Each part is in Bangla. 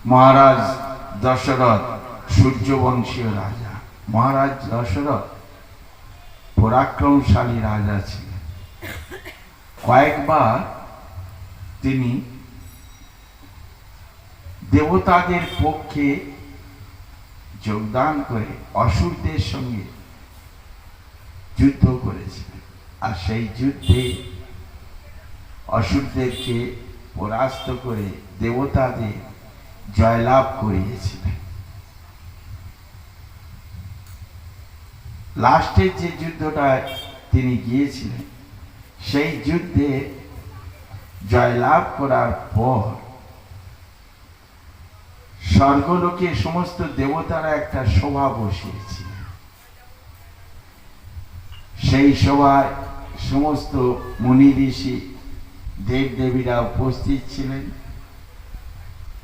মহারাজ দশরথ সূর্যবংশীয় রাজা। মহারাজ দশরথ পরাক্রমশালী রাজা ছিলেন। কয়েকবার তিনি দেবতাদের পক্ষে যোগদান করে অসুরদের সঙ্গে যুদ্ধ করেছিলেন, আর সেই যুদ্ধে অসুরদেরকে পরাস্ত করে দেবতাদের জয়লাভ করিয়েছিলেন। লাস্টের যে যুদ্ধটা তিনি গিয়েছিলেন, সেই যুদ্ধে জয়লাভ করার পর স্বর্গলোকে সমস্ত দেবতারা একটা সভা বসিয়েছিলেন। সেই সভায় সমস্ত মুনি ঋষি দেব দেবীরা উপস্থিত ছিলেন,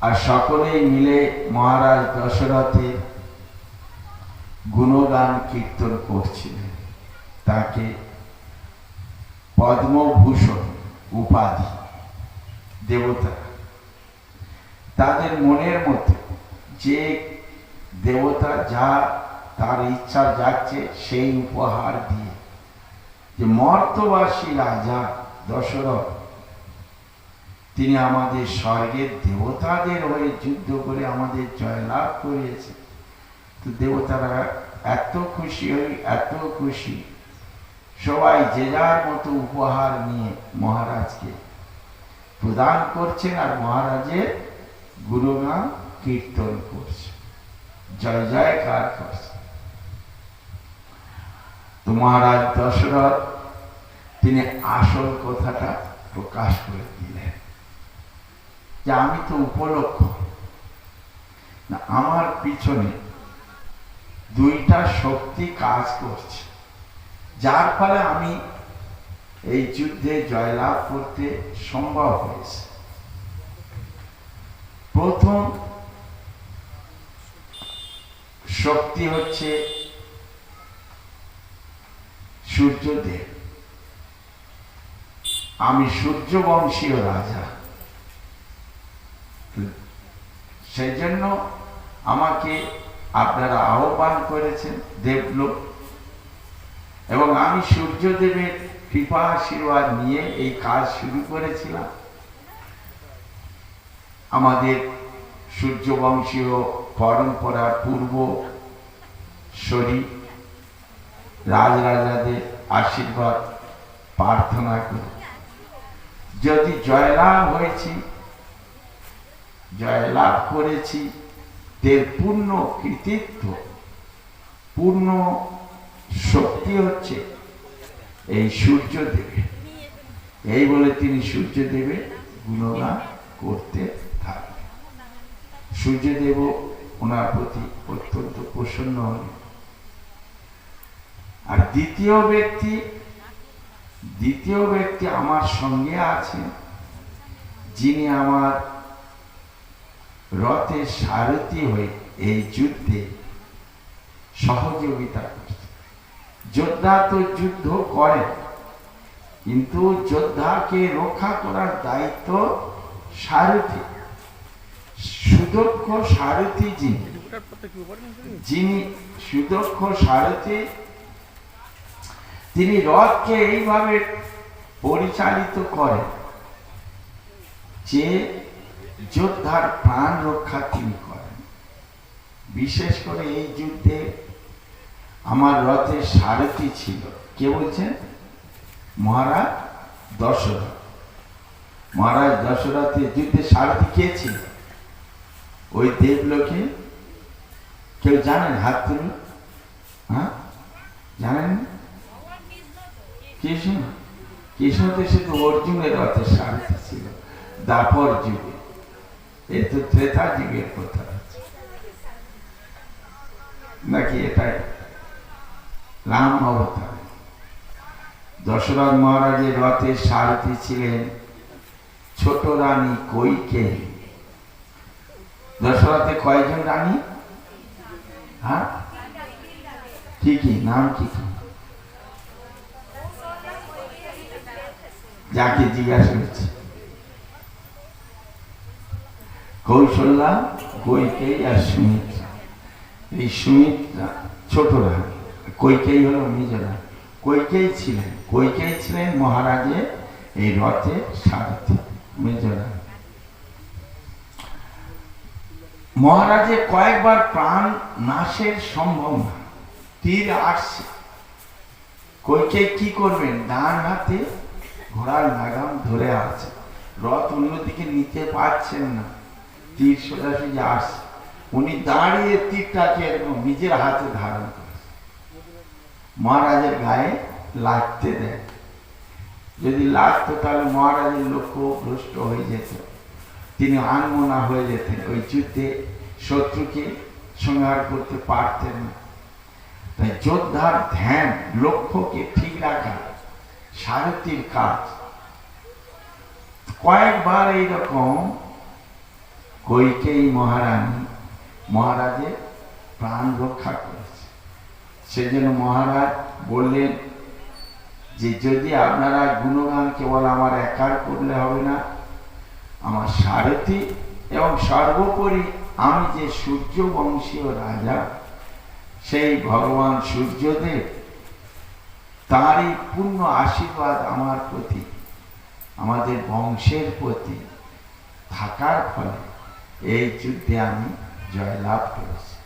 আর সকলেই মিলে মহারাজ দশরথের গুণগান কীর্তন করছিলেন। তাকে পদ্মভূষণ উপাধি দেবতা তাদের মনের মধ্যে যে দেবতা যা তার ইচ্ছা যাচ্ছে সেই উপহার দিয়ে, যে মর্তবাসী রাজা দশরথ তিনি আমাদের স্বর্গের দেবতাদের হয়ে যুদ্ধ করে আমাদের জয়লাভ করিয়েছে। তো দেবতারা এত খুশি হই, এত খুশি, সবাই যে যার মতো উপহার নিয়ে মহারাজকে প্রদান করছেন, আর মহারাজের গুণগান কীর্তন করছে, জয় জয়কার করছে। তো মহারাজ দশরথ তিনি আসল কথাটা প্রকাশ করে দিলেন, যে আমি তো উপলক্ষ না, আমার পিছনে দুইটা শক্তি কাজ করছে, যার ফলে আমি এই যুদ্ধে জয়লাভ করতে সম্ভব হয়েছে। প্রথম শক্তি হচ্ছে সূর্যদেব। আমি সূর্যবংশীয় রাজা, সেই জন্য আমাকে আপনারা আহ্বান করেছেন দেবলোক, এবং আমি সূর্যদেবের কৃপা আশীর্বাদ নিয়ে এই কাজ শুরু করেছিলাম। আমাদের সূর্যবংশীয় পরম্পরার পূর্ব শরী রাজরাজাদের আশীর্বাদ প্রার্থনা করি, যদি জয়লাভ হয়েছি, জয়লাভ করেছি, এর পূর্ণ কৃতিত্ব, পূর্ণ শক্তি হচ্ছে এই সূর্যদেবের। এই বলে তিনি সূর্যদেবের গুণগান করতে থাকলেন। সূর্যদেব ওনার প্রতি অত্যন্ত প্রসন্ন হলেন। আর দ্বিতীয় ব্যক্তি আমার সঙ্গে আছেন, যিনি আমার রথের সারথি হয়ে এই যুদ্ধে সহযোগিতা করছে। যোদ্ধা তো যুদ্ধ করে, কিন্তু যোদ্ধাকে রক্ষা করার দায়িত্ব সারথি। সুদক্ষ সারথি যিনি সুদক্ষ সারথি, তিনি রথকে এইভাবে পরিচালিত করেন যে যোদ্ধার প্রাণ রক্ষা তিনি করেন। বিশেষ করে এই যুদ্ধে আমার রথের সারথি ছিল কে বলছেন? মহারাজ দশরথ। মহারাজ দশরথের যুদ্ধে সারথি কে ছিল? ওই দেবলোকে কেউ জানেন? হাত তুলুন। হ্যাঁ, জানেন? কৃষ্ণ। কৃষ্ণ তো শুধু অর্জুনের রথের সারথি ছিল দ্বাপর যুগে। এই তো ত্রেতা যুগের কথা আছে নাকি? এটাই রাম অবতার। দশরথ মহারাজের রথের সারথি ছিলেন ছোট রানী কৈকেয়ী। দশরথে কয়জন রানী? হ্যাঁ, কি কি নাম? কি কি? যাকে জিজ্ঞাসা করছি, কৌশল্যা, কইকেয়ী আর সুমিত্রা। এই সুমিত্রা ছোট রানী, কইকেয়ী হলো নিজরা। কইকেয়ী ছিলেন মহারাজের এই রথের সারথি, মেজরা। মহারাজের কয়েকবার প্রাণ নাশের সম্ভাবনা, তীর আসছে। কইকেয়ী কি করবেন? ডান হাতে ঘোড়ার লাগাম ধরে আছে, রথ অন্যদিকে নিতে পারছেন না, তীর সোজাসুজি আসছে। উনি দাঁড়িয়ে তীরটাকে একদম নিজের হাতে ধারণ করেন, মহারাজের গায়ে লাগতে দেন। যদি লাগতো তাহলে মহারাজের লক্ষ্য ভ্রষ্ট হয়ে যেত, তিনি আনমনা হয়ে যেতেন, ওই যুদ্ধে শত্রুকে সংহার করতে পারতেন না। তাই যোদ্ধার ধ্যান, লক্ষ্যকে ঠিক রাখা সারথীর কাজ। কয়েকবার এইরকম কইকেয়ী মহারানী মহারাজের প্রাণ রক্ষা করেছে। সেজন্য মহারাজ বললেন যে যদি আপনারা গুণগান কেবল আমার একার করলে হবে না, আমার সারথী এবং সর্বোপরি আমি যে সূর্য বংশীয় রাজা, সেই ভগবান সূর্যদেব, তারই পূর্ণ আশীর্বাদ আমার প্রতি, আমাদের বংশের প্রতি থাকার ফলে এই যুদ্ধে আমি জয়লাভ করেছি।